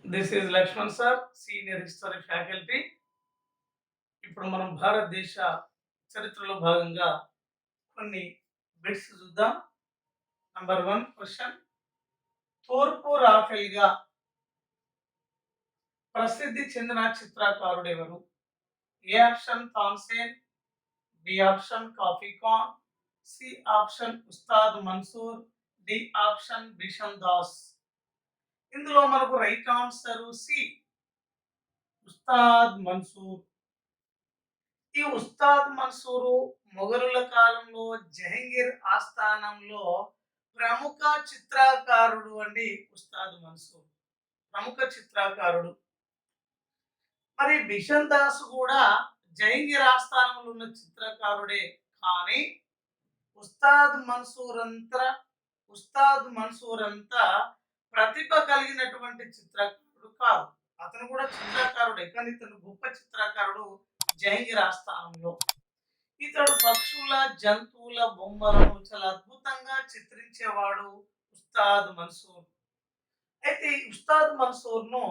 This is Lakshman sir, senior history faculty. ఇప్పుడు మనం భారతదేశ చరిత్రలో భాగంగా కొన్ని బిట్స్ చూద్దాం. Number 1 question. తూర్పు రాఫెల్‌గా ప్రసిద్ధి చెందిన చిత్రకారుడు ఎవరు? A option Tansen, B option Kafi Khan, C option Ustad Mansur, D option Bishan Das. ఇందులో మనకు right answer C, Ustad Mansur. ఈ ఉస్తాద్ మన్సూరు మొఘలుల కాలంలో జహంగీర్ ఆస్థానంలో ప్రముఖ చిత్రకారుడు అండి. ఉస్తాద్ మన్సూర్ ప్రముఖ చిత్రకారుడు. మరి బిషన్ దాస్ కూడా జహంగీర్ ఆస్థానంలో ఉన్న చిత్రకారుడే. కానీ ఉస్తాద్ మన్సూర్ అంతా ప్రతిభ కలిగినటువంటి చిత్రకారుడు కాదు. అతను కూడా చిత్రకారుడే, కానీ ఇతను గొప్ప చిత్రకారుడు జహంగీర్ ఆస్థానంలో. ఇతడు పక్షుల, జంతువుల బొమ్మలను చాలా అద్భుతంగా చిత్రించేవాడు ఉస్తాద్ మన్సూర్. అయితే ఈ ఉస్తాద్ మన్సూర్‌ను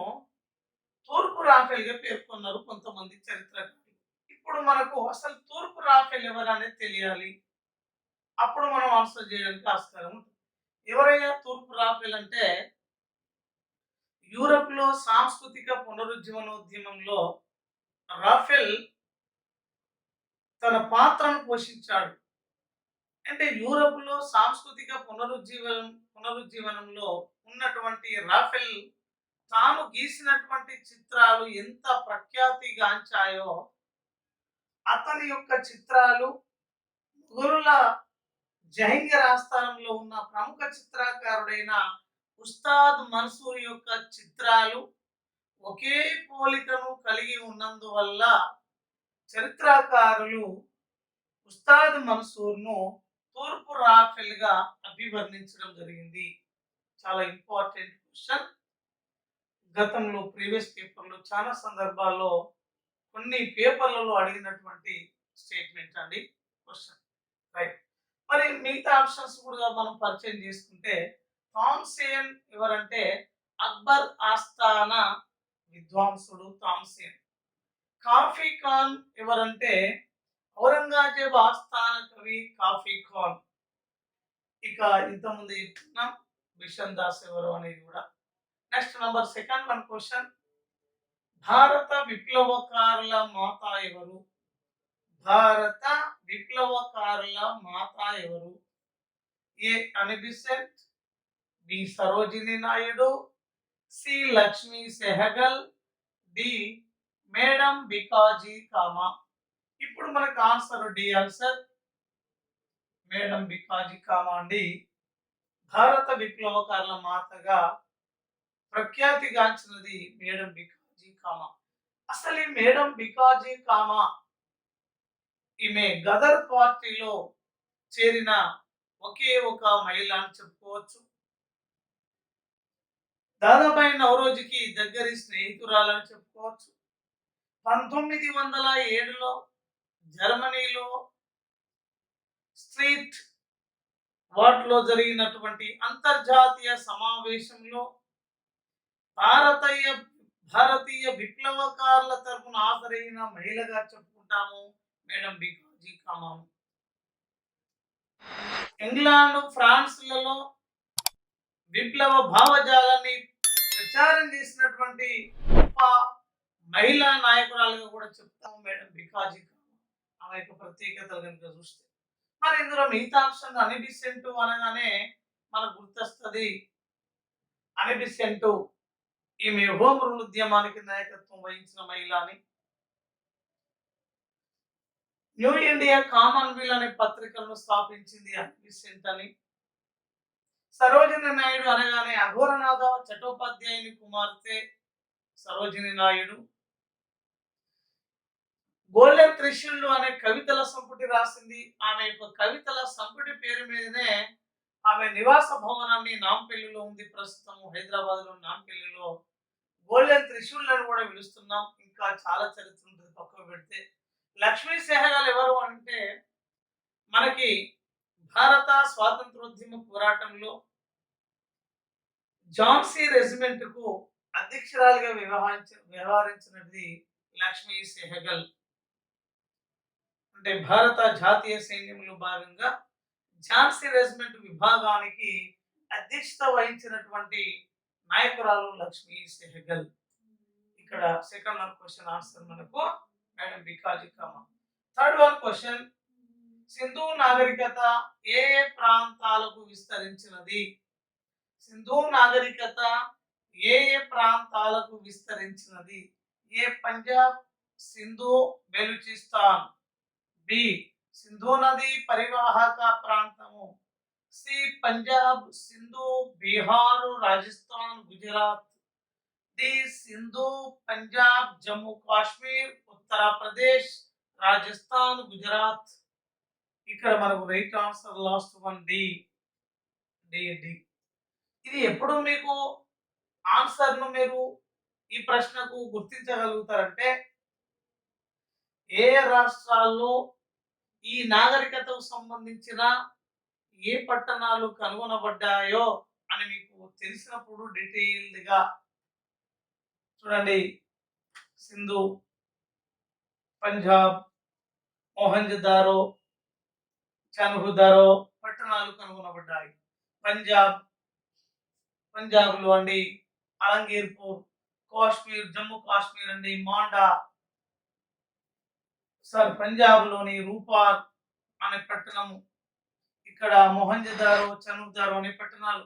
తూర్పు రాఫెల్‌గా పేర్కొన్నారు కొంతమంది చరిత్రకారులు. ఇప్పుడు మనకు అసలు తూర్పు రాఫెల్ ఎవరనేది తెలియాలి. అప్పుడు మనం ఆన్సర్ చేయడానికి ఆస్కారం ఉంటుంది. ఎవరయ్యా తూర్పు రాఫెల్ అంటే, యూరప్‌లో సాంస్కృతిక పునరుజ్జీవనోద్యమంలో రాఫెల్ తన పాత్రను పోషించాడు. అంటే యూరప్‌లో సాంస్కృతిక పునరుజ్జీవనంలో ఉన్నటువంటి రాఫెల్ తాను గీసినటువంటి చిత్రాలు ఎంత ప్రఖ్యాతిగాంచాయో, అతని యొక్క చిత్రాలు మొఘలుల జహంగీర్ ఆస్థానంలో ఉన్న ప్రముఖ చిత్రకారుడైన ఉస్తాద్ మన్సూర్ యొక్క చిత్రాలు ఒకే పోలికను కలిగి ఉన్నందువల్ల చరిత్రకారులు ఉస్తాద్ మన్సూర్‌ను తూర్పు రాఫెల్‌గా అభివర్ణించడం జరిగింది. చాలా ఇంపార్టెంట్ క్వెషన్. గతంలో ప్రీవియస్ పేపర్‌లో చాలా సందర్భాల్లో కొన్ని పేపర్‌లలో అడిగినటువంటి స్టేట్మెంట్ అండి క్వెషన్. రైట్. మరి మిగతా ఆప్షన్స్ కూడా మనం పరిచయం చేసుకుంటే, తాన్సేన్ ఎవరంటే అక్బర్ ఆస్థాన విద్వాంసుడు తాన్సేన్. కాఫీ ఖాన్ ఎవరంటే ఔరంగజేబ్ ఆస్థాన కవి కాఫీ ఖాన్. ఇక ఇంతకుముందు చెప్పుకున్నాం బిషన్ దాస్ ఎవరు అనేది కూడా. Next number second one question. భారత విప్లవకారుల మాత ఎవరు? భారత విప్లవకారుల మాత ఎవరు? A Annie Besant, B Sarojini Naidu, C Lakshmi Sehgal, D madam Bhikaiji Cama. ఇప్పుడు మనకు answer D answer, madam Bhikaiji Cama అండి భారత విప్లవకారుల మాతగా ప్రఖ్యాతిగాంచినది మేడం బికాజీ కామా. అసలు ఈ మేడం బికాజీ కామా ఈమె గదర్ పార్టీలో చేరిన ఒకే ఒక మహిళ అని చెప్పుకోవచ్చు. దాదాబాయి నౌరోజీకి దగ్గరి స్నేహితురాలని చెప్పుకోవచ్చు. 1907లో జర్మనీలో స్ట్రీట్ వార్లో జరిగినటువంటి అంతర్జాతీయ సమావేశంలో భారతీయ భారతీయ విప్లవకారుల తరపున హాజరైన మహిళగా చెప్పుకుంటాము మేడం బికాజీ కామాను. ఇంగ్లాండ్, ఫ్రాన్స్‌లలో విప్లవ భావజాలాన్ని ప్రచారం చేసినటువంటి గొప్ప మహిళా నాయకురాలుగా కూడా చెప్తాము మేడం బికాజీ కామా. ఆమె యొక్క ప్రత్యేకతలు కనుక చూస్తే, మరి ఇందులో మిగతా ఆప్షన్ అనిబిసెంట్ అనగానే మనకు గుర్తొస్తుంది అనిబిసెంట్ ఈమె హోం రూల్ ఉద్యమానికి నాయకత్వం వహించిన మహిళ అని. న్యూ ఇండియా కామన్వెల్త్ అనే పత్రికలను స్థాపించింది అనిబిసెంట్ అని. సరోజిని నాయుడు అనగానే అఘోరనాథ చట్టోపాధ్యాయుని కుమార్తె సరోజిని నాయుడు. గోల్డెన్ త్రిశూల్ అనే కవితల సంపుటి రాసింది. ఆమె యొక్క కవితల సంపుటి పేరు మీదనే ఆమె నివాస భవనాన్ని నాంపల్లిలో ఉంది. ప్రస్తుతం హైదరాబాద్ లో నాంపల్లిలో గోల్డెన్ త్రిశూల్ అని కూడా పిలుస్తున్నాం. ఇంకా చాలా చరిత్ర ఉంటుంది పక్కకు పెడితే. లక్ష్మీ సెహగల్ ఎవరు అంటే, మనకి భారత స్వాతంత్రోద్యమ పోరాటంలో ఝాన్సీ రెజిమెంట్ కు అధ్యక్షురాలిగా వ్యవహరించినది లక్ష్మీ సెహగల్. అంటే భారత జాతీయ సైన్యంలో భాగంగా ఝాన్సీ రెజిమెంట్ విభాగానికి అధ్యక్షత వహించినటువంటి నాయకురాలు లక్ష్మీ సెహగల్. ఇక్కడ సెకండ్ వన్ క్వశ్చన్ ఆన్సర్ మనకు madam Bhikaiji comma. Third one question, Sindhu నాగరికత ఏ ఏ ప్రాంతాలకు విస్తరించినది? సింధు నాగరికత ఏ ఏ ప్రాంతాలకు విస్తరించినది? ఏ పంజాబ్, సింధు, బెలూచిస్తాన్. బి సింధు నది పరివాహక ప్రాంతము. సి పంజాబ్, సింధు, బీహార్, రాజస్థాన్, గుజరాత్. డి సింధు, పంజాబ్, జమ్మూ కాశ్మీర్, ఉత్తరప్రదేశ్, రాజస్థాన్, గుజరాత్. ఇక్కడ మనకు right answer last one D. D D. ఇది ఎప్పుడు మీకు ఆన్సర్ ను మీరు ఈ ప్రశ్నకు గుర్తించగలుగుతారంటే ఏ రాష్ట్రాల్లో ఈ నాగరికతకు సంబంధించిన ఏ పట్టణాలు కనుగొనబడ్డాయో అని మీకు తెలిసినప్పుడు డీటెయిల్డ్ గా చూడండి. సింధు, పంజాబ్, మొహంజదారో, చన్హుదారో పట్టణాలు కనుగొనబడ్డాయి. పంజాబ్ లో అండి అలంగీర్పూర్, కాశ్మీర్, జమ్మూ కాశ్మీర్ అండి మాండా. పంజాబ్ లోని రూపార్ అనే పట్టణము, ఇక్కడ మొహంజదారో, చనుదారో అనే పట్టణాలు.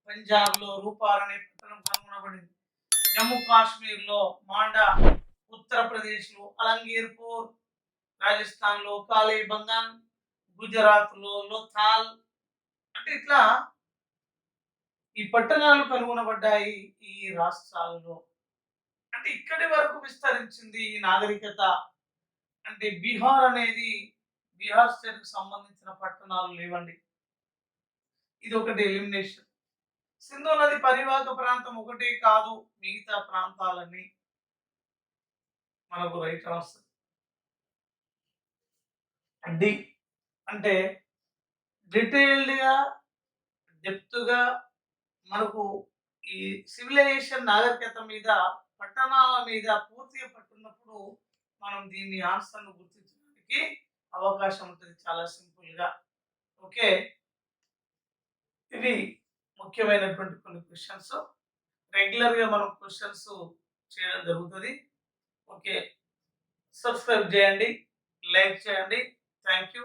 పంజాబ్ లో రూపార్ అనే పట్టణం కనుగొనబడింది. జమ్మూ కాశ్మీర్ లో మాండా, ఉత్తరప్రదేశ్ లో అలంగీర్పూర్, రాజస్థాన్ లో కాళీబంగన్, గుజరాత్ లో లోథాల్. అంటే ఇట్లా ఈ పట్టణాలు కనుగొనబడ్డాయి ఈ రాష్ట్రాల్లో. అంటే ఇక్కడి వరకు విస్తరించింది ఈ నాగరికత. అంటే బీహార్ స్టేట్ కు సంబంధించిన పట్టణాలు లేవండి. ఇది ఒకటి ఎలిమినేషన్. సింధు నది పరివాహక ప్రాంతం ఒకటే కాదు, మిగతా ప్రాంతాలన్నీ మనకు రైట్ ఆన్సర్. డి అంటే డీటెయిల్డ్ గా డెప్త్ గా మనకు ఈ సివిలైజేషన్ నాగరికత మీద, పట్టణాల మీద పూర్తిగా పట్టున్నప్పుడు మనం దీన్ని ఆన్సర్ ను గుర్తించడానికి అవకాశం ఉంటుంది చాలా సింపుల్ గా. ఓకే, ఇవి ముఖ్యమైనటువంటి కొన్ని క్వశ్చన్స్. రెగ్యులర్ గా మనం క్వశ్చన్స్ చేయడం జరుగుతుంది. ఓకే, సబ్స్క్రైబ్ చేయండి, లైక్ చేయండి. Thank you.